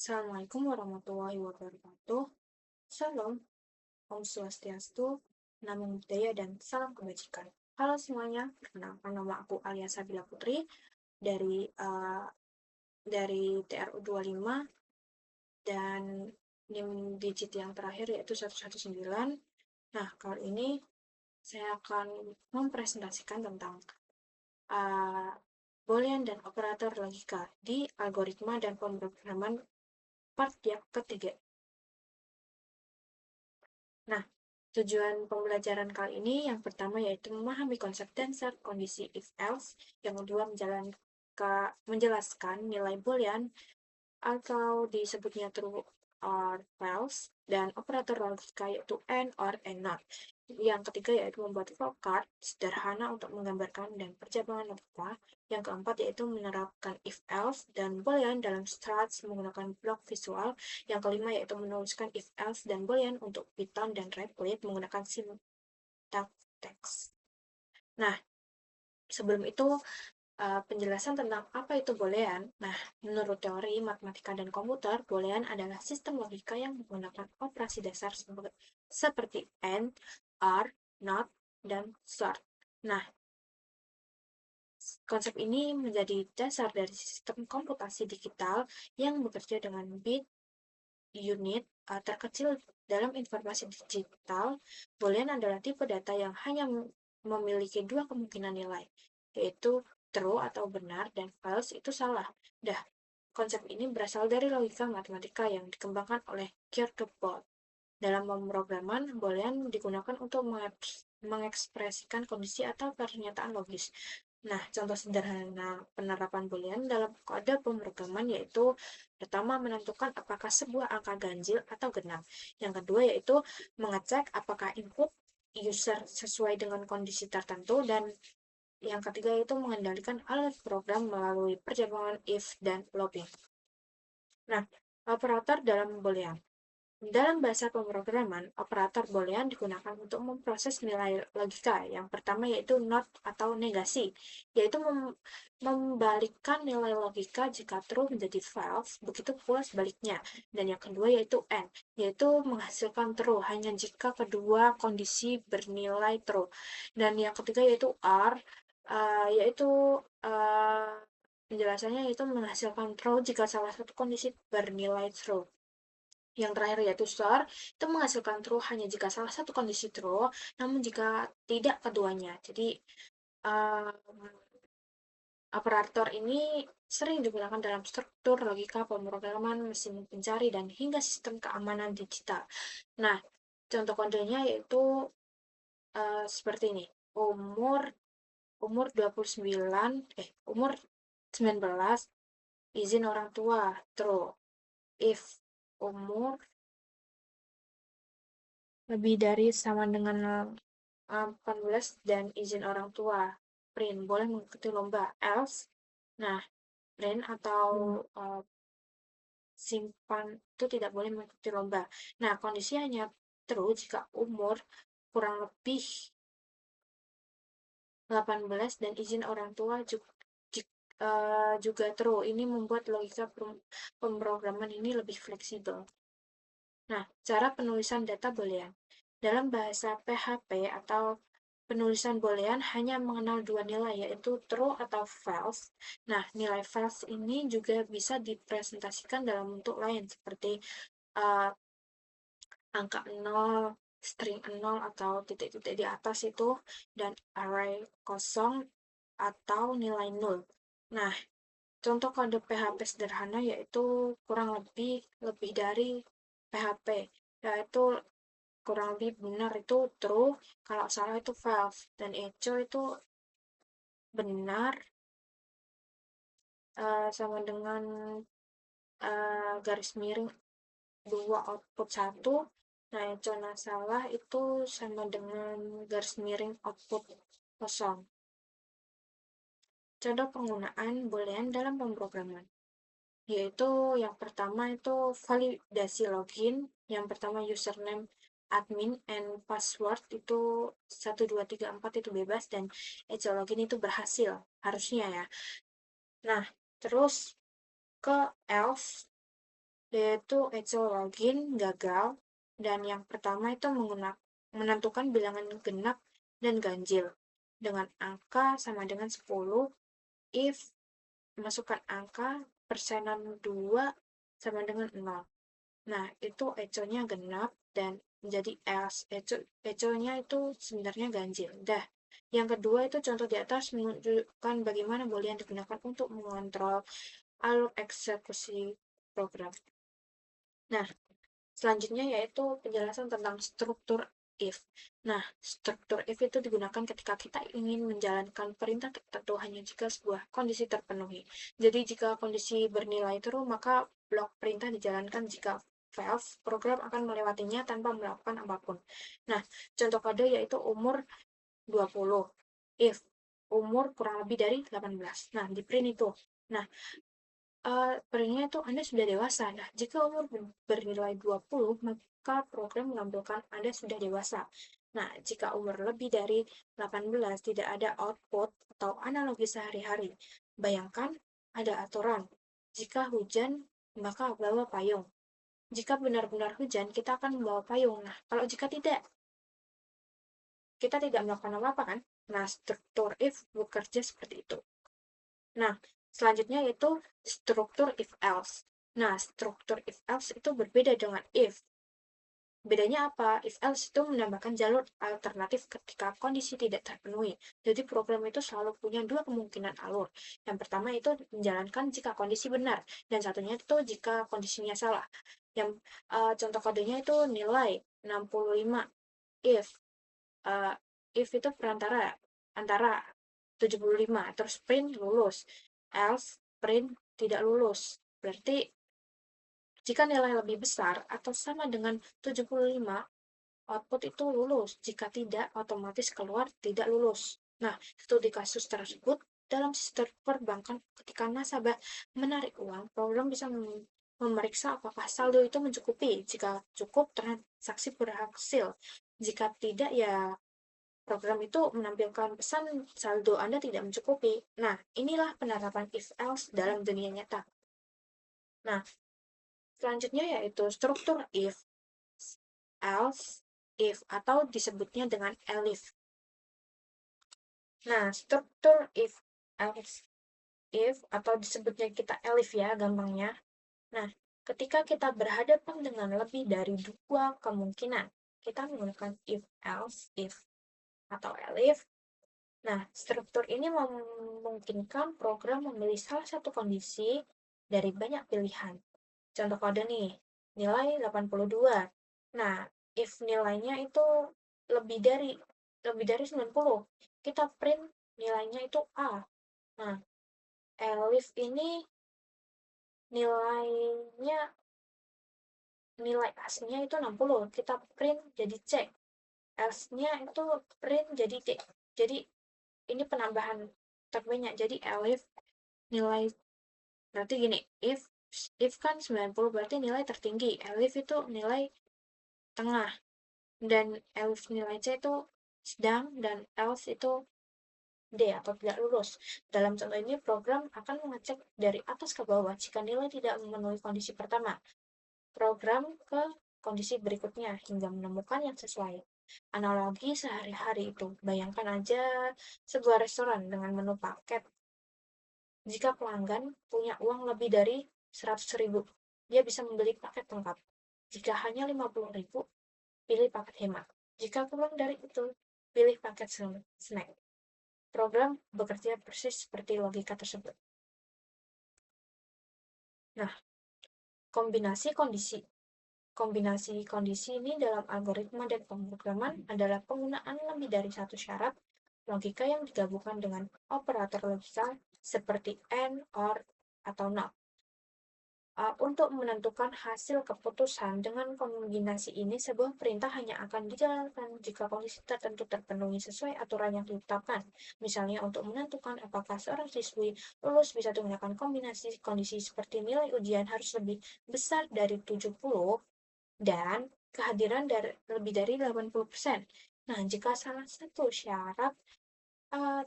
Assalamualaikum warahmatullahi wabarakatuh. Shalom, Om Swastiastu, Namo Buddhaya, dan salam kebajikan. Halo semuanya, perkenalkan nama aku Alia Sabila Putri dari dari TRU 25 dan NIM digit yang terakhir yaitu 119. Nah, kali ini saya akan mempresentasikan tentang uh, boolean dan operator logika di algoritma dan pemrograman part yang ketiga. Nah, tujuan pembelajaran kali ini yang pertama yaitu memahami konsep dasar kondisi if-else, yang kedua menjelaskan nilai boolean atau disebutnya true or false, dan operator logika yaitu and, or, and not. Yang ketiga yaitu membuat flowchart sederhana untuk menggambarkan dan perjalangan logika. Yang keempat yaitu menerapkan if-else dan boolean dalam struts menggunakan blok visual. Yang kelima yaitu menuliskan if-else dan boolean untuk Python dan Replit menggunakan syntax text. Nah, sebelum itu penjelasan tentang apa itu boolean. Nah, menurut teori matematika dan komputer, boolean adalah sistem logika yang menggunakan operasi dasar seperti and, are, not, dan sort. Nah, konsep ini menjadi dasar dari sistem komputasi digital yang bekerja dengan bit, unit, terkecil dalam informasi digital. Boolean adalah tipe data yang hanya memiliki dua kemungkinan nilai, yaitu true atau benar dan false itu salah. Dah, konsep ini berasal dari logika matematika yang dikembangkan oleh Kierkegaard. Dalam pemrograman, boolean digunakan untuk mengekspresikan kondisi atau pernyataan logis. Nah, contoh sederhana penerapan boolean dalam kode pemrograman yaitu pertama menentukan apakah sebuah angka ganjil atau genap. Yang kedua yaitu mengecek apakah input user sesuai dengan kondisi tertentu, dan yang ketiga yaitu mengendalikan alat program melalui perjalangan if dan looping. Nah, operator dalam boolean. Dalam bahasa pemrograman, operator boolean digunakan untuk memproses nilai logika. Yang pertama yaitu not atau negasi, yaitu membalikkan nilai logika jika true menjadi false, begitu pula sebaliknya. Dan yang kedua yaitu and, yaitu menghasilkan true hanya jika kedua kondisi bernilai true. Dan yang ketiga yaitu are, yaitu penjelasannya yaitu menghasilkan true jika salah satu kondisi bernilai true. Yang terakhir yaitu store, itu menghasilkan true hanya jika salah satu kondisi true, namun jika tidak keduanya. Jadi, operator ini sering digunakan dalam struktur logika pemrograman, mesin pencari, dan hingga sistem keamanan digital. Nah, contoh kodenya yaitu seperti ini. Umur umur 29, umur 19, izin orang tua, true. If umur lebih dari sama dengan 18 dan izin orang tua, print, boleh mengikuti lomba. Else, nah, print atau simpan itu tidak boleh mengikuti lomba. Nah, kondisi hanya true jika umur kurang lebih 18 dan izin orang tua juga true. Ini membuat logika pemrograman ini lebih fleksibel. Nah, cara penulisan data boolean. Dalam bahasa PHP atau penulisan boolean hanya mengenal dua nilai, yaitu true atau false. Nah, nilai false ini juga bisa dipresentasikan dalam bentuk lain, seperti uh, angka 0, string 0 atau titik-titik di atas itu, dan array kosong atau nilai 0. Nah, contoh kode PHP sederhana yaitu kurang lebih dari PHP, yaitu kurang lebih benar itu true, kalau salah itu false, dan echo itu benar sama dengan garis miring 2 output 1. Nah, echo salah itu sama dengan garis miring output kosong. Contoh penggunaan boolean dalam pemrograman, yaitu yang pertama itu validasi login. Yang pertama username admin and password itu 1234 itu bebas, dan echo login itu berhasil, harusnya ya. Nah, terus ke else. yaitu Echo login gagal, dan yang pertama itu menentukan bilangan genap dan ganjil dengan angka sama dengan 10 if masukkan angka persenan 2 sama dengan 0. Nah, itu econya genap dan menjadi else. Econya itu sebenarnya ganjil. Dah. Yang kedua itu contoh di atas menunjukkan bagaimana boolean digunakan untuk mengontrol alur eksekusi program. Nah, selanjutnya yaitu penjelasan tentang struktur if. Nah, struktur if itu digunakan ketika kita ingin menjalankan perintah tertentu hanya jika sebuah kondisi terpenuhi. Jadi, jika kondisi bernilai true, maka blok perintah dijalankan. Jika fails, program akan melewatinya tanpa melakukan apapun. Nah, contoh kode yaitu umur 20. If umur kurang lebih dari 18. Nah, di print itu. Nah, perintahnya itu Anda sudah dewasa. Nah, jika umur bernilai 20, maka program menampilkan Anda sudah dewasa. Nah, jika umur lebih dari 18, tidak ada output atau analogi sehari-hari. Bayangkan ada aturan. Jika hujan, maka bawa payung. Jika benar-benar hujan, kita akan membawa payung. Nah, kalau jika tidak, kita tidak melakukan apa-apa kan? Nah, struktur if bekerja seperti itu. Nah, selanjutnya yaitu struktur if else. Nah, struktur if else itu berbeda dengan if. Bedanya apa? If else itu menambahkan jalur alternatif ketika kondisi tidak terpenuhi. Jadi program itu selalu punya dua kemungkinan alur. Yang pertama itu menjalankan jika kondisi benar, dan satunya itu jika kondisinya salah. Yang contoh kodenya itu nilai 65 if if itu perantara antara 75, terus print lulus, else print tidak lulus. Berarti jika nilai lebih besar atau sama dengan 75, output itu lulus. Jika tidak, otomatis keluar tidak lulus. Nah, studi kasus tersebut dalam sistem perbankan ketika nasabah menarik uang, program bisa memeriksa apakah saldo itu mencukupi. Jika cukup, transaksi berhasil. Jika tidak, ya program itu menampilkan pesan saldo Anda tidak mencukupi. Nah, inilah penerapan if else dalam dunia nyata. Nah, selanjutnya yaitu struktur if, else, if, atau disebutnya dengan elif. Nah, struktur if, else, if, atau disebutnya kita elif ya, gampangnya. Nah, ketika kita berhadapan dengan lebih dari dua kemungkinan, kita menggunakan if, else, if, atau elif. Nah, struktur ini memungkinkan program memilih salah satu kondisi dari banyak pilihan. Contoh kode nih, nilai 82. Nah, if nilainya itu lebih dari 90, kita print nilainya itu A. Nah, elif ini nilai aslinya itu 60, kita print jadi C. Else-nya itu print jadi D. Jadi ini penambahan terbanyak. Jadi elif nilai berarti gini, if kan 90 berarti nilai tertinggi, elif itu nilai tengah, dan elif nilai C itu sedang, dan else itu D atau tidak lulus. Dalam contoh ini, program akan mengecek dari atas ke bawah. Jika nilai tidak memenuhi kondisi pertama, program ke kondisi berikutnya hingga menemukan yang sesuai. Analogi sehari-hari itu, bayangkan aja sebuah restoran dengan menu paket. Jika pelanggan punya uang lebih dari 100.000, dia bisa membeli paket lengkap. Jika hanya 50.000, pilih paket hemat. Jika kurang dari itu, pilih paket snack. Program bekerja persis seperti logika tersebut. Nah, kombinasi kondisi. Kombinasi kondisi ini dalam algoritma dan pemrograman adalah penggunaan lebih dari satu syarat logika yang digabungkan dengan operator logika seperti AND, OR, atau NOT. Untuk menentukan hasil keputusan dengan kombinasi ini, sebuah perintah hanya akan dijalankan jika kondisi tertentu terpenuhi sesuai aturan yang ditetapkan. Misalnya, untuk menentukan apakah seorang siswi lulus bisa menggunakan kombinasi kondisi seperti nilai ujian harus lebih besar dari 70 dan kehadiran lebih dari 80%. Nah, jika salah satu syarat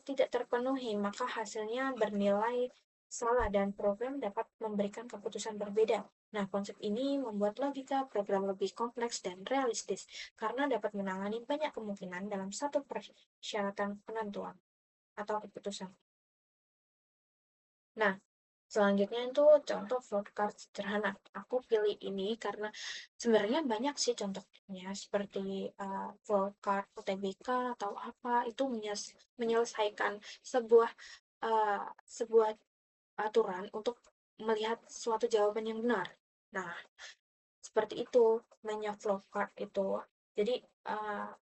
tidak terpenuhi, maka hasilnya bernilai salah dan program dapat memberikan keputusan berbeda. Nah, konsep ini membuat logika program lebih kompleks dan realistis karena dapat menangani banyak kemungkinan dalam satu persyaratan penentuan atau keputusan. Nah, selanjutnya itu contoh flowchart sederhana. Aku pilih ini karena sebenarnya banyak sih contohnya seperti flowchart UTBK atau apa itu menyelesaikan sebuah sebuah aturan untuk melihat suatu jawaban yang benar. Nah, seperti itu mainnya flowchart itu. Jadi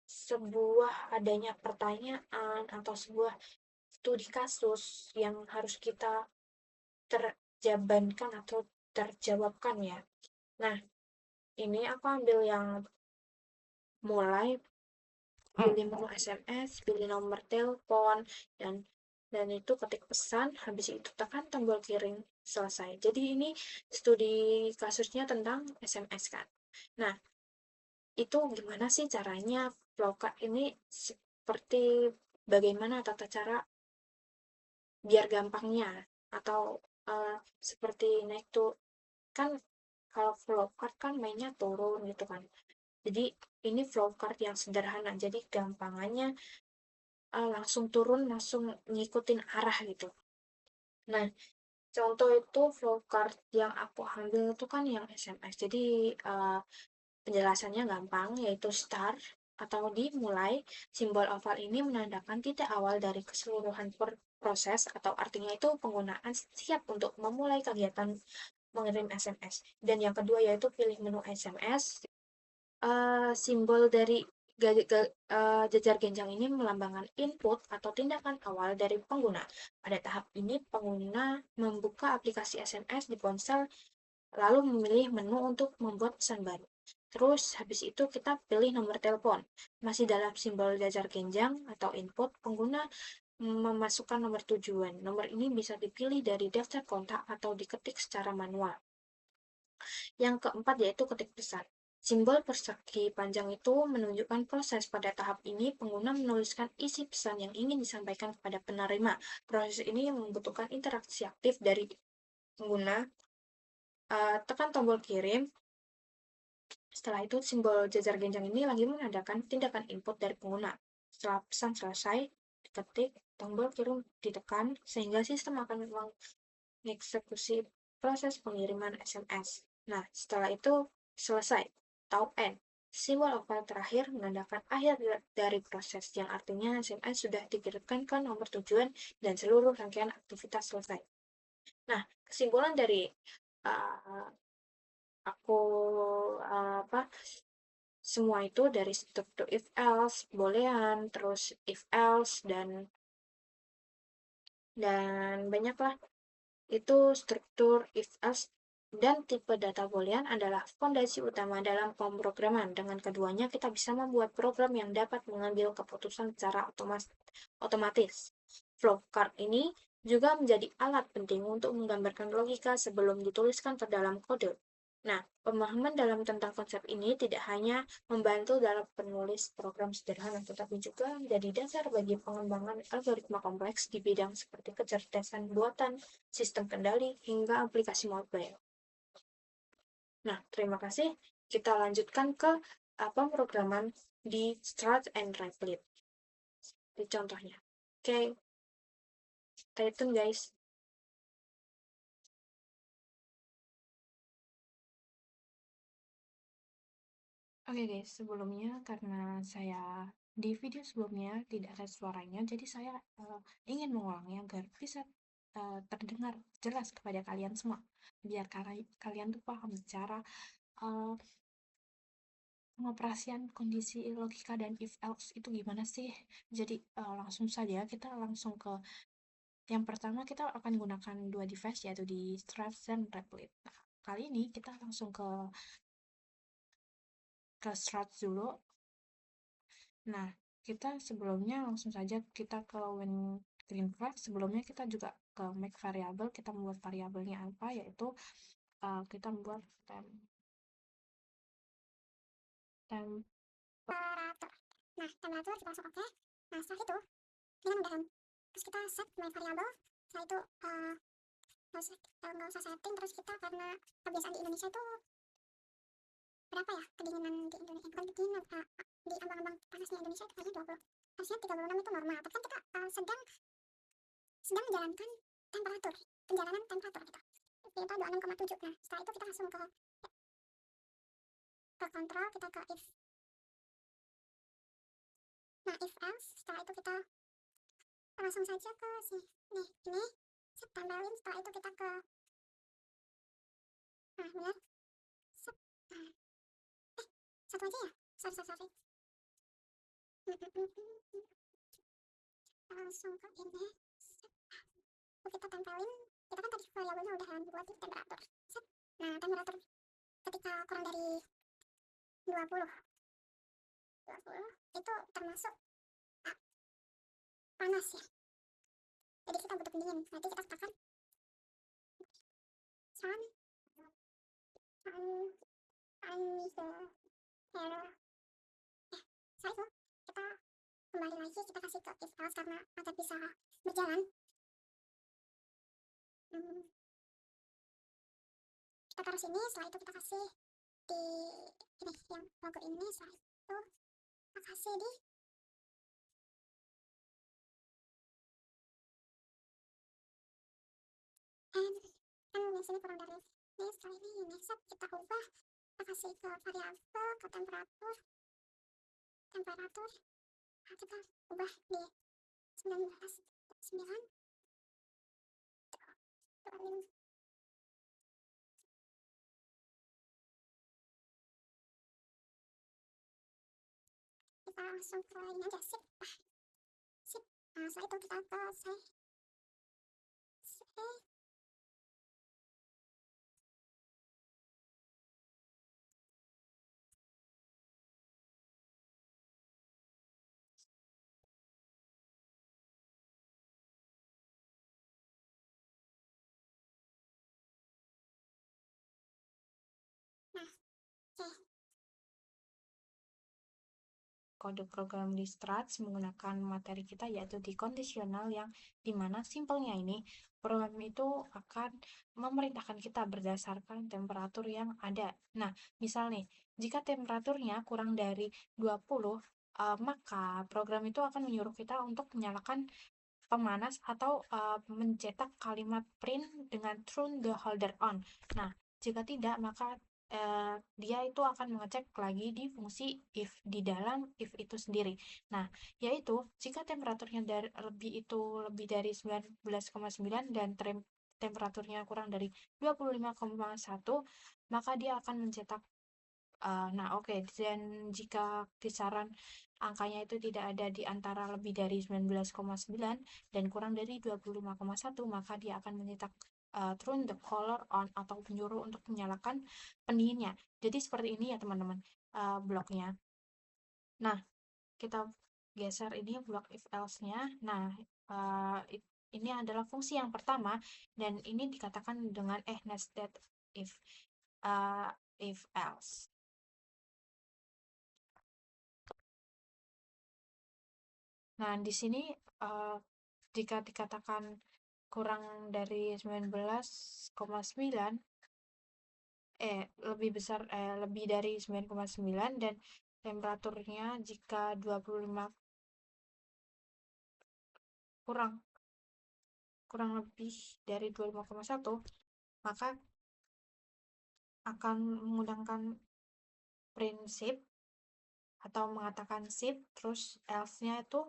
sebuah adanya pertanyaan atau sebuah studi kasus yang harus kita terjabankan atau terjawabkan ya. Nah, ini aku ambil yang mulai pilih menu SMS, pilih nomor telepon, dan itu ketik pesan, habis itu tekan tombol kirim, selesai. Jadi ini studi kasusnya tentang SMS kan. Nah, itu gimana sih caranya flowcard ini seperti bagaimana tata cara biar gampangnya atau seperti naik tuh kan kalau flowcard kan mainnya turun gitu kan. Jadi ini flowcard yang sederhana, jadi gampangannya langsung turun, langsung ngikutin arah gitu. Nah, contoh itu flowcard yang aku ambil itu kan yang SMS. Jadi penjelasannya gampang, yaitu start atau dimulai. Simbol oval ini menandakan titik awal dari keseluruhan proses atau artinya itu penggunaan siap untuk memulai kegiatan mengirim SMS. Dan yang kedua yaitu pilih menu SMS. Simbol dari jejar genjang ini melambangkan input atau tindakan awal dari pengguna. Pada tahap ini, pengguna membuka aplikasi SMS di ponsel, lalu memilih menu untuk membuat pesan baru. Terus, habis itu kita pilih nomor telepon. Masih dalam simbol jejar genjang atau input, pengguna memasukkan nomor tujuan. Nomor ini bisa dipilih dari daftar kontak atau diketik secara manual. Yang keempat yaitu ketik pesan. Simbol persegi panjang itu menunjukkan proses. Pada tahap ini, pengguna menuliskan isi pesan yang ingin disampaikan kepada penerima. Proses ini membutuhkan interaksi aktif dari pengguna. Tekan tombol kirim. Setelah itu, simbol jejar genjang ini lagi menandakan tindakan input dari pengguna. Setelah pesan selesai, diketik, tombol kirim ditekan, sehingga sistem akan mengeksekusi proses pengiriman SMS. Nah, setelah itu selesai atau end. Simbol oval terakhir menandakan akhir dari proses, yang artinya SMS sudah dikirimkan ke nomor tujuan dan seluruh rangkaian aktivitas selesai. Nah, kesimpulan dari uh, aku apa semua itu dari struktur if else, boolean, terus if else dan banyaklah itu struktur if else dan tipe data boolean adalah fondasi utama dalam pemrograman. Dengan keduanya, kita bisa membuat program yang dapat mengambil keputusan secara otomatis. Flowchart ini juga menjadi alat penting untuk menggambarkan logika sebelum dituliskan ke dalam kode. Nah, pemahaman dalam tentang konsep ini tidak hanya membantu dalam penulis program sederhana, tetapi juga menjadi dasar bagi pengembangan algoritma kompleks di bidang seperti kecerdasan buatan, sistem kendali, hingga aplikasi mobile. Nah, terima kasih. Kita lanjutkan ke pemrograman di Start and Replit. Di contohnya. Oke, stay tune guys. Oke guys, sebelumnya karena saya di video sebelumnya tidak ada suaranya, jadi saya ingin mengulangnya agar bisa terdengar jelas kepada kalian semua, biar kalian tuh paham cara uh, pengoperasian kondisi logika dan if else itu gimana sih. Jadi langsung saja kita langsung ke yang pertama, kita akan gunakan dua device yaitu di Struts dan Replit. Nah, kali ini kita langsung ke Struts dulu. Nah, kita sebelumnya langsung saja kita ke when green flag. Sebelumnya kita juga ke make variable. Kita membuat variabelnya apa, yaitu kita membuat temp temperatur. Nah, temperatur kita langsung oke. Nah, setelah itu dengan mudahan terus kita set my variable. Setelah itu nggak usah setting. Terus kita karena kebiasaan di Indonesia itu berapa ya kedinginan di Indonesia, bukan kedinginan, di ambang-ambang panasnya Indonesia itu kayaknya 20, harusnya 36 itu normal, tapi kan kita sedang menjalankan penjalanan temperatur gitu, kita 26,7. Nah setelah itu kita langsung ke kontrol, kita ke if. Nah if else, setelah itu kita langsung saja ke sini, nih ini set tempelin. Setelah itu kita ke benar set, satu aja ya, sorry. Langsung ke ini set. Kita tempelin, kita kan tadi variabelnya udah buat di temperatur set. Nah temperatur ketika kurang dari 20 itu termasuk panas ya, jadi kita butuh pendingin. Nanti kita katakan sun is the air. Setelah itu kita kembali lagi, kita kasih ke if else karena agar bisa berjalan. Kita taruh sini, setelah itu kita kasih di ini yang logo ini. Setelah itu kita kasih di and kan di sini kurang dari ini. Setelah ini set, kita ubah, kita kasih ke variabel, ke temperatur, kita ubah di 19,9. Kita langsung ke ini aja, sip. Nah setelah itu kita ke save. Nah oke. Kode program di Struts menggunakan materi kita yaitu di kondisional, yang dimana simpelnya ini program itu akan memerintahkan kita berdasarkan temperatur yang ada. Nah, misal nih, jika temperaturnya kurang dari 20, maka program itu akan menyuruh kita untuk menyalakan pemanas atau mencetak kalimat print dengan turn the holder on. Nah, jika tidak, maka dia itu akan mengecek lagi di fungsi if di dalam if itu sendiri. Nah, yaitu jika temperaturnya lebih dari 19,9 dan temperaturnya kurang dari 25,1, maka dia akan mencetak nah oke, dan jika kisaran angkanya itu tidak ada di antara lebih dari 19,9 dan kurang dari 25,1, maka dia akan mencetak turn the color on atau menyuruh untuk menyalakan pendinginnya. Jadi seperti ini ya teman-teman bloknya. Nah, kita geser ini blok if else-nya. Nah, ini adalah fungsi yang pertama dan ini dikatakan dengan nested if else. Nah, di sini jika dikatakan kurang dari 19,9, lebih dari 9,9 dan temperaturnya jika 25 kurang lebih dari 25,1, maka akan menggunakan prinsip atau mengatakan shift, terus else-nya itu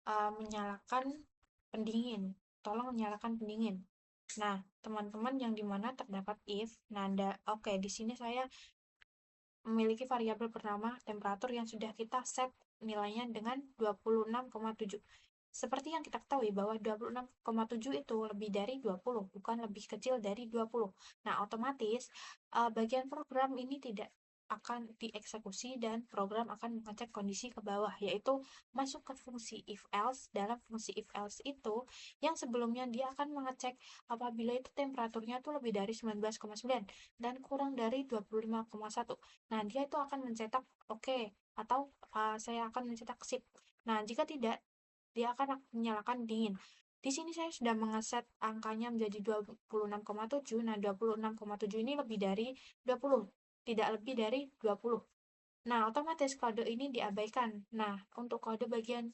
menyalakan pendingin. Tolong nyalakan pendingin. Nah, teman-teman yang dimana terdapat if, oke, di sini saya memiliki variabel bernama temperatur yang sudah kita set nilainya dengan 26,7. Seperti yang kita ketahui bahwa 26,7 itu lebih dari 20, bukan lebih kecil dari 20. Nah, otomatis bagian program ini tidak akan dieksekusi dan program akan mengecek kondisi ke bawah, yaitu masuk ke fungsi if else. Dalam fungsi if else itu yang sebelumnya dia akan mengecek apabila itu temperaturnya itu lebih dari 19,9 dan kurang dari 25,1. Nah, dia itu akan mencetak oke, atau saya akan mencetak sip. Nah, jika tidak, dia akan menyalakan dingin. Di sini saya sudah mengeset angkanya menjadi 26,7. Nah, 26,7 ini lebih dari 20, tidak lebih dari 20. Nah, otomatis kode ini diabaikan. Nah, untuk kode bagian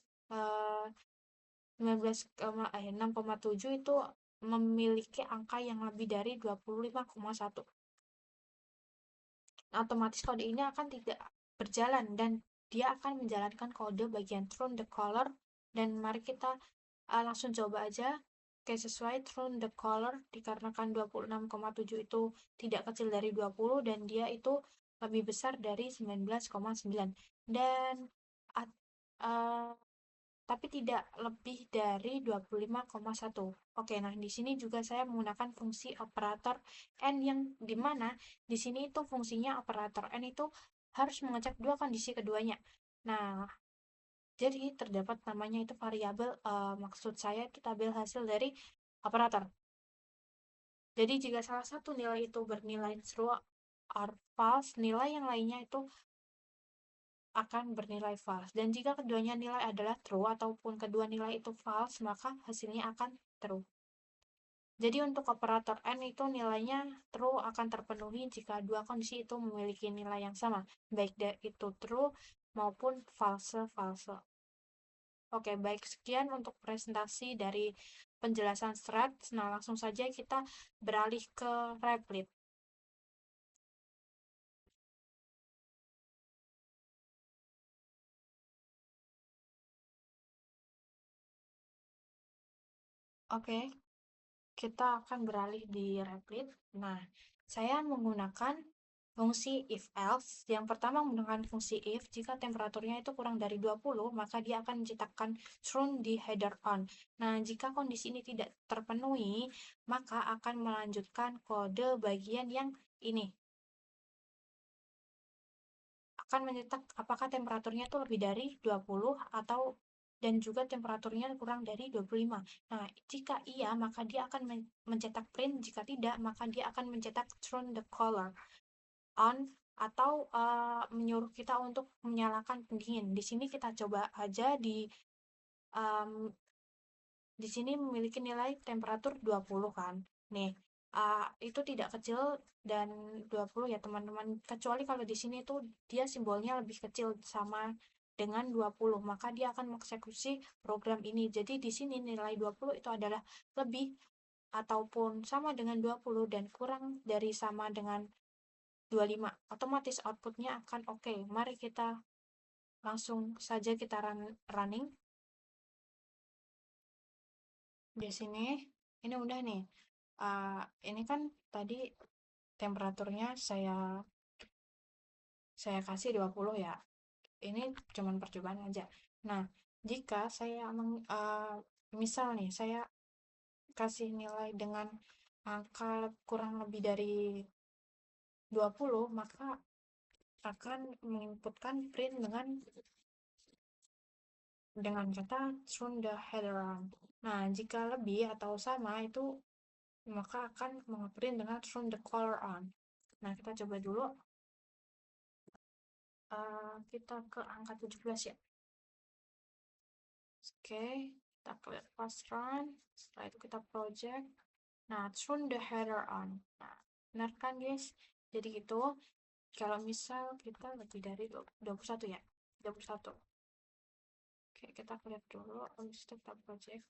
6,7 itu memiliki angka yang lebih dari 25,1. Otomatis kode ini akan tidak berjalan dan dia akan menjalankan kode bagian turn the color. Dan mari kita langsung coba aja. Oke, sesuai turn the color dikarenakan 26,7 itu tidak kecil dari 20 dan dia itu lebih besar dari 19,9 dan uh, tapi tidak lebih dari 25,1. Oke, nah di sini juga saya menggunakan fungsi operator N yang dimana di sini itu fungsinya operator N itu harus mengecek dua kondisi keduanya. Nah, jadi terdapat namanya itu variabel, maksud saya itu tabel hasil dari operator. Jadi jika salah satu nilai itu bernilai true or false, nilai yang lainnya itu akan bernilai false. Dan jika keduanya nilai adalah true ataupun kedua nilai itu false, maka hasilnya akan true. Jadi untuk operator N itu nilainya true akan terpenuhi jika dua kondisi itu memiliki nilai yang sama, baik itu true maupun false. Oke, baik, sekian untuk presentasi dari penjelasan threads. Nah, langsung saja kita beralih ke Replit. Oke, kita akan beralih di Replit. Nah, saya menggunakan fungsi if else. Yang pertama menggunakan fungsi if, jika temperaturnya itu kurang dari 20, maka dia akan menciptakan true di header on. Nah, jika kondisi ini tidak terpenuhi, maka akan melanjutkan kode bagian yang ini. Akan mencetak apakah temperaturnya itu lebih dari 20 atau dan juga temperaturnya kurang dari 25. Nah, jika iya, maka dia akan mencetak print. Jika tidak, maka dia akan mencetak turn the color on atau menyuruh kita untuk menyalakan pendingin. Di sini kita coba aja um, di sini memiliki nilai temperatur 20 kan. Nih, itu tidak kecil dan 20 ya teman-teman. Kecuali kalau di sini tuh dia simbolnya lebih kecil sama dengan 20, maka dia akan mengeksekusi program ini. Jadi di sini nilai 20 itu adalah lebih ataupun sama dengan 20 dan kurang dari sama dengan 25. Otomatis outputnya akan oke. Mari kita langsung saja kita running. Di sini ini udah nih. Ini kan tadi temperaturnya saya kasih 20 ya. Ini cuman percobaan aja. Nah, jika saya misal nih saya kasih nilai dengan angka kurang lebih dari 20, maka akan menginputkan print dengan kata turn the header on. Nah, jika lebih atau sama itu maka akan mengeprint dengan turn the color on. Nah, kita coba dulu. Kita ke angka 17 ya. Oke, kita klik fast run. Setelah itu kita project. Nah, turn the header on. Nah, benar kan guys? Jadi gitu, kalau misal kita lebih dari 21 ya. 21. Oke, kita lihat dulu. Habis itu kita project.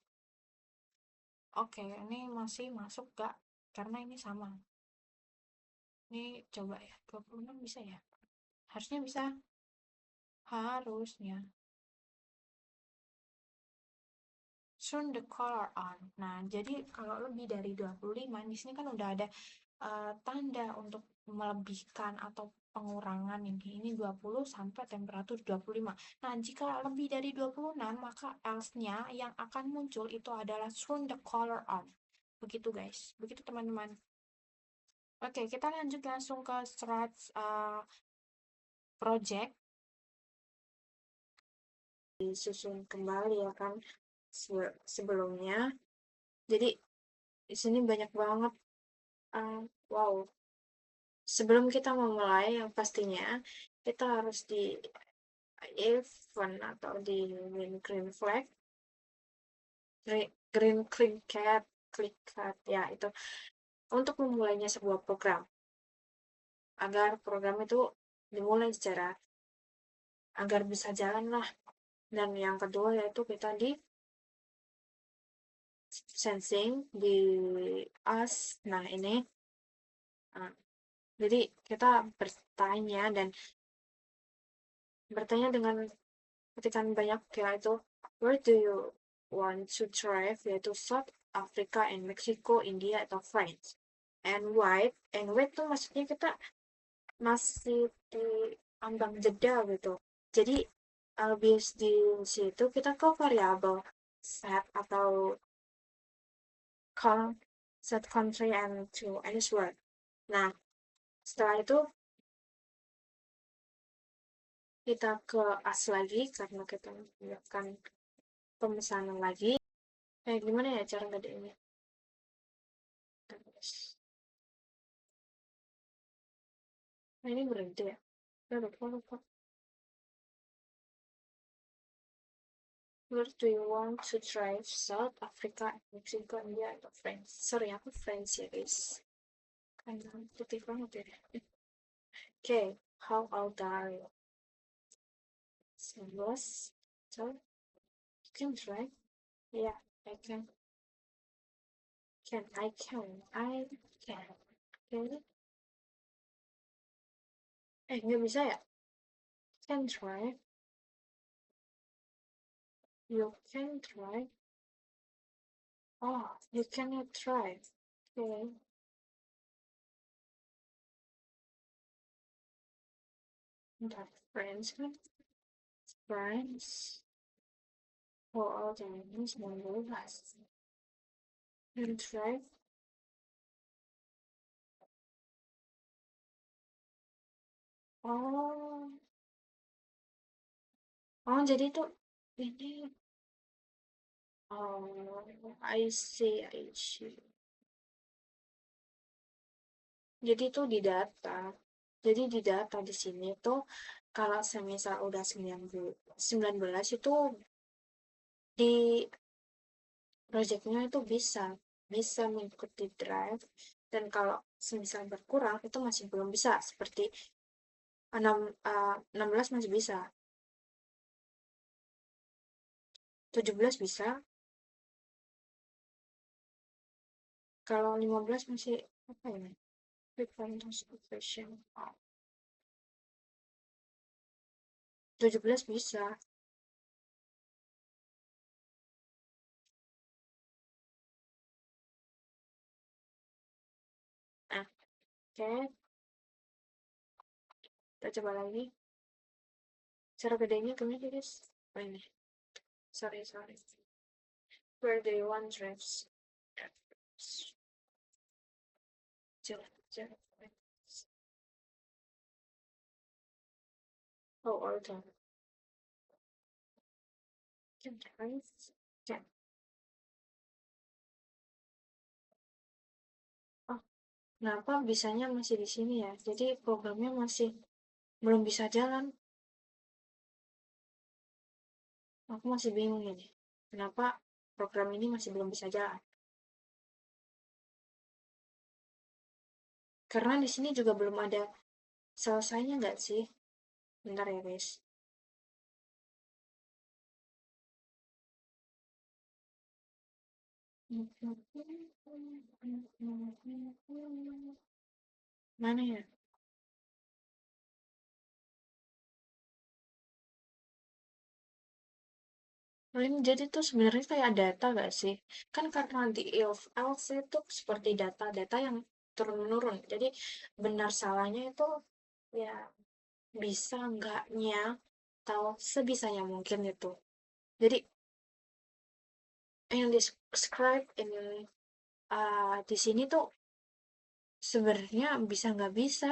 Oke, ini masih masuk gak? Karena ini sama. Ini coba ya, 26 bisa ya? Harusnya bisa. Harusnya. Turn the color on. Nah, jadi kalau lebih dari 25, di sini kan udah ada tanda untuk melebihkan atau pengurangan ini 20 sampai temperatur 25. Nah, jika lebih dari 26, maka else-nya yang akan muncul itu adalah turn the color on. Begitu guys, begitu teman-teman. Oke, kita lanjut langsung ke Struts project. Disusun kembali ya kan sebelumnya. Jadi di sini banyak banget. Wow. Sebelum kita memulai, yang pastinya kita harus di event atau di green flag. Green ClickCard ya itu untuk memulainya sebuah program agar program itu dimulai secara agar bisa jalan lah. Dan yang kedua yaitu kita di sensing di us. Nah ini jadi kita bertanya dengan ketikan banyak yaitu where do you want to drive, yaitu South Africa and Mexico, India atau France, and wait tuh maksudnya kita masih di ambang jeda gitu. Jadi habis di situ kita ke variabel set atau set country and to answer. Nah setelah itu kita ke as lagi karena kita melakukan pemesanan lagi. Gimana ya cara ngedeinnya? Nah, ini berhenti ya? Lupa. Where do you want to drive? South Africa, Mexico, India, atau France? Sorry, aku France ya guys. Karena putih banget ya. Okay, how old are you? 19. So, you can drive? Yeah, I can. I can. Okay. Nggak bisa ya? Can drive. You can drive. Oh, you cannot drive. Okay. Bentar, France kan? France. How old are you? 19. Can drive. Oh, jadi itu ini. Oh, I see. Jadi itu di data. Jadi di data di sini tuh kalau semisal udah 19 itu di projectnya itu bisa mengikuti drive, dan kalau semisal berkurang itu masih belum bisa, seperti 16 masih bisa, 17 bisa, kalau 15 masih apa ya, frequent transportation. 17 bisa. Nah, oke, kita coba lagi. Cara gedenya gimana guys? Oh ini, sorry. Where do you want drives? Jalan. Oh, order. Can drive. Can. Oh, kenapa bisanya masih di sini ya? Jadi programnya masih belum bisa jalan. Aku masih bingung ini. Kenapa program ini masih belum bisa jalan? Karena di sini juga belum ada selesainya nggak sih? Bentar ya guys. Mana ya? Ini jadi tuh sebenarnya kayak data gak sih? Kan karena di if else itu seperti data-data yang turun-menurun. Jadi benar salahnya itu ya bisa enggaknya atau sebisanya mungkin itu. Jadi yang describe ini di sini tuh sebenarnya bisa nggak bisa.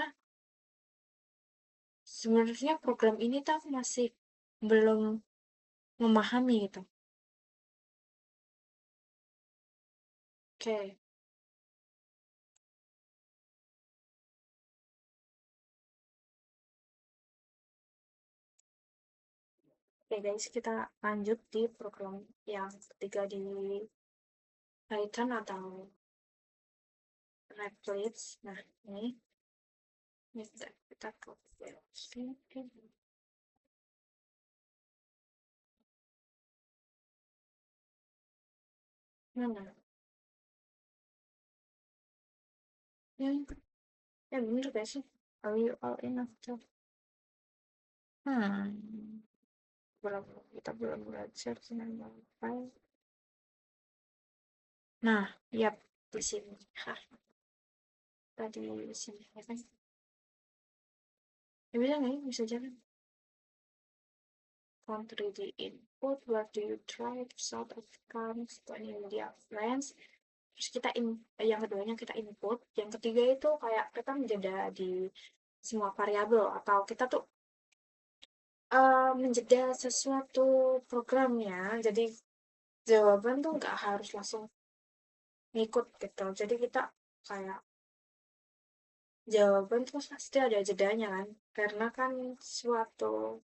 Sebenarnya program ini tuh aku masih belum memahami gitu. Oke, Oke guys, kita lanjut di program yang ketiga di Python atau Replit. Nah, ini kita copy mana? Ya bener gak sih? Are you all enough to? Belum, kita belum belajar dengan baik. Nah, yap, di sini. Hah, tadi di sini, ya kan? Ya bisa nggak ya? Bisa jalan. Country di input, where do you drive, South Africa, India, France. Terus kita yang keduanya kita input, yang ketiga itu kayak kita menjeda di semua variabel atau kita tuh menjeda sesuatu programnya, jadi jawaban tuh nggak harus langsung ngikut gitu. Jadi kita kayak jawaban tuh pasti ada jedanya kan, karena kan suatu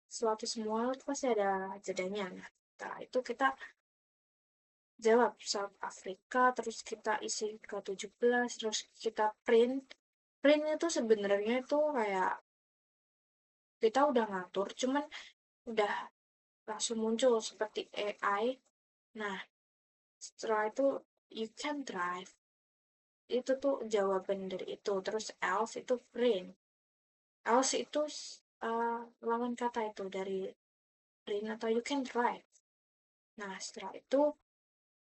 suatu semua itu pasti ada jedanya. Nah, itu kita jawab South Africa, terus kita isi ke 17, terus kita print. Print itu sebenarnya itu kayak kita udah ngatur, cuman udah langsung muncul seperti AI. Nah, setelah itu you can drive. Itu tuh jawaban dari itu. Terus else itu print. Else itu lawan kata itu dari print atau you can drive. Nah, setelah itu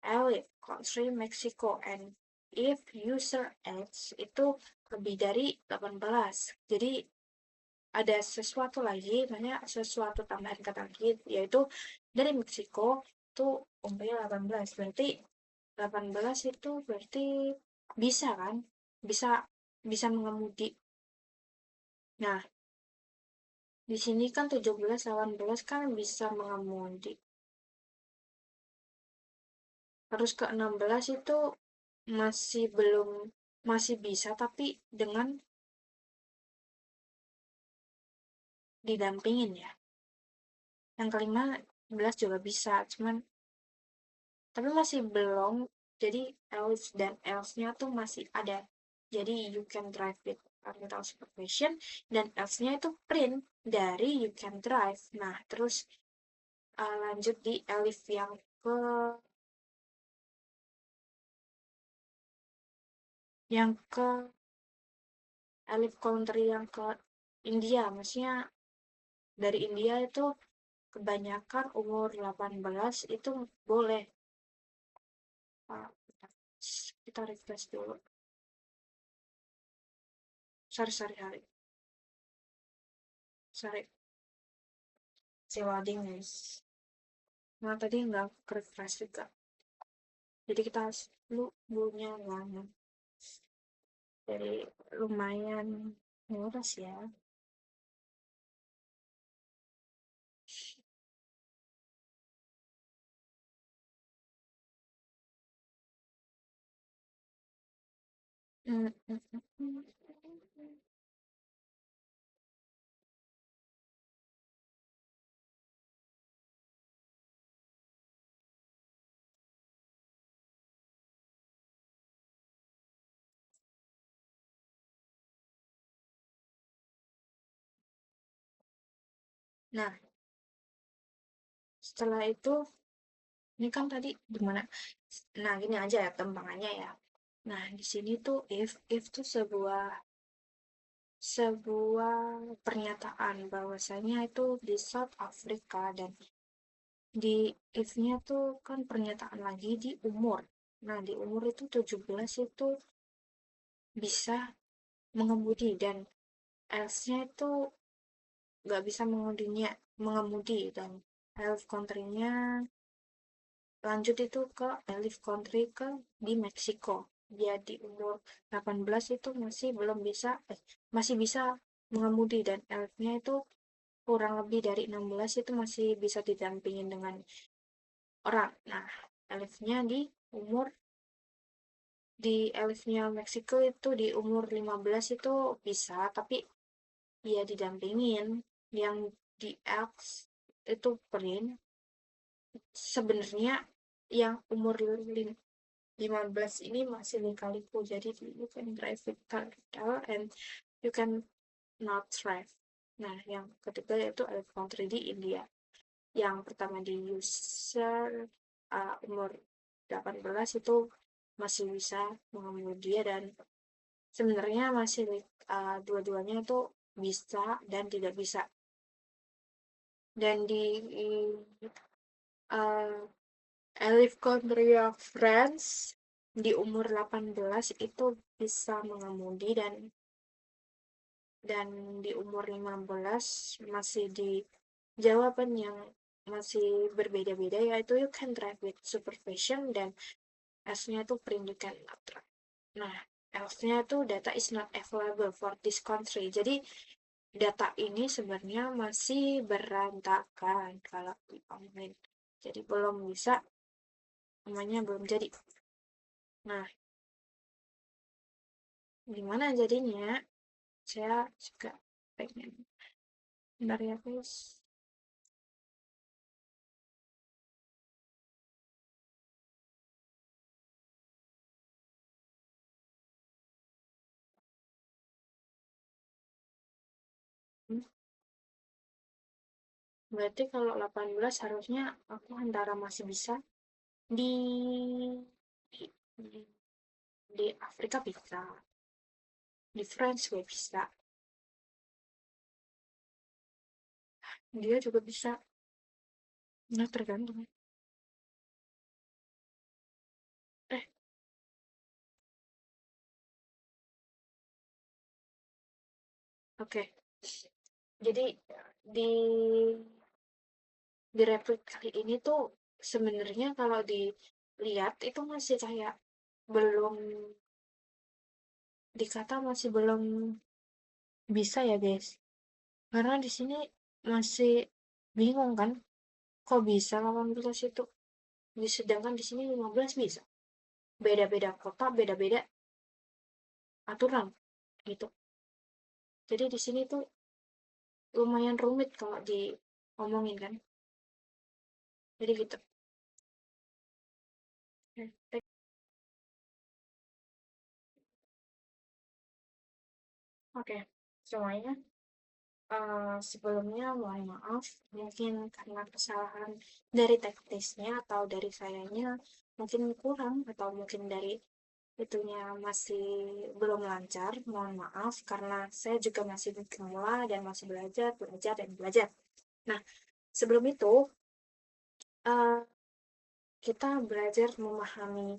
elite, country Mexico, and if user X itu lebih dari 18. Jadi ada sesuatu lagi, namanya sesuatu tambahan kata lagi, yaitu dari Meksiko itu umurnya 18. Berarti 18 itu berarti bisa kan? Bisa bisa mengemudi. Nah, di sini kan 17 18 kan bisa mengemudi. Terus ke 16 itu masih belum masih bisa tapi dengan didampingin ya. Yang kelima 11 juga bisa, cuman tapi masih belum. Jadi else dan else-nya tuh masih ada. Jadi you can drive with parental supervision dan else-nya itu print dari you can drive. Nah, terus lanjut di elif yang ke elif country yang ke India, maksudnya dari India itu kebanyakan umur 18 itu boleh. uh, kita refresh dulu. Sorry, si loading guys. Nah, tadi nggak refresh juga, jadi kita lu dulunya lama, jadi lumayan nguras ya. Mm, mm, mm, mm. Nah, setelah itu ini kan tadi gimana, nah gini aja ya tempangannya ya. Nah, di sini tuh if tuh sebuah pernyataan bahwasanya itu di South Africa, dan di if-nya tuh kan pernyataan lagi di umur. Nah, di umur itu 17 itu bisa mengemudi, dan else-nya itu nggak bisa mengemudi, dan elf country-nya lanjut itu ke elf country ke di Meksiko. Dia di umur 18 itu masih belum bisa, masih bisa mengemudi, dan elfnya itu kurang lebih dari 16 itu masih bisa didampingin dengan orang. Nah, elfnya umur di elfnya Meksiko itu di umur 15 itu bisa, tapi ya didampingin. Yang di elf itu print, sebenarnya yang umur 15 ini masih lika-liku, jadi you can drive with car and you can not drive. Nah, yang ketiga yaitu Elite Country di India. Yang pertama di user umur 18 itu masih bisa mengemudi, dan sebenarnya masih dua-duanya itu bisa dan tidak bisa. Dan di uh, Elite Country of France di umur 18 itu bisa mengemudi, dan di umur 15 masih di jawaban yang masih berbeda-beda, yaitu you can drive with supervision, dan S-nya itu pendidikan natra. Nah, else-nya itu data is not available for this country. Jadi data ini sebenarnya masih berantakan kalau diomongin. Jadi belum bisa, namanya belum jadi. Nah, gimana jadinya? Saya juga pengen. Bentar ya, guys. Berarti kalau 18 harusnya aku antara masih bisa di di, di, di Afrika bisa, di France gue bisa, dia juga bisa. Nah, tergantung. Eh, oke. Jadi di replik kali ini tuh sebenarnya kalau dilihat itu masih kayak belum dikata, masih belum bisa ya guys, karena di sini masih bingung kan, kok bisa 18 itu, sedangkan di sini 15 bisa. Beda-beda kota, beda-beda aturan gitu. Jadi di sini tuh lumayan rumit kalau diomongin kan. Jadi gitu. Oke, semuanya. Sebelumnya mohon maaf, mungkin karena kesalahan dari teknisnya atau dari sayanya mungkin kurang, atau mungkin dari itunya masih belum lancar. Mohon maaf, karena saya juga masih pemula dan masih belajar, belajar, dan belajar. Nah, sebelum itu, uh, kita belajar memahami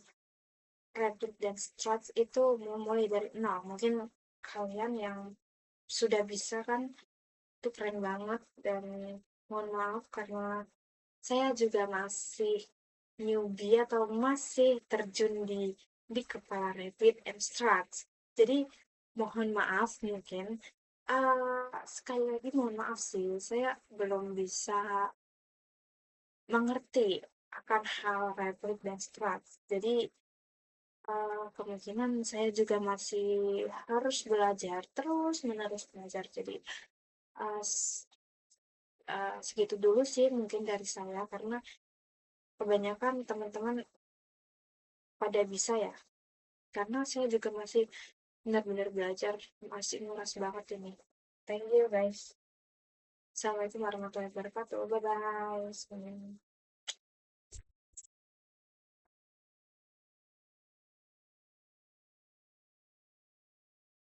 Reddit dan Struts itu mulai dari nol. Mungkin kalian yang sudah bisa kan, itu keren banget, dan mohon maaf karena saya juga masih newbie atau masih terjun di kepala Revit and Struts. Jadi mohon maaf mungkin, sekali lagi mohon maaf sih, saya belum bisa mengerti akan hal Revit dan Struts. Jadi kemungkinan saya juga masih harus belajar terus menerus belajar. Jadi uh, segitu dulu sih mungkin dari saya, karena kebanyakan teman-teman pada bisa ya, karena saya juga masih benar-benar belajar, masih nguras banget ini. Thank you guys. Assalamualaikum warahmatullahi wabarakatuh. Bye bye.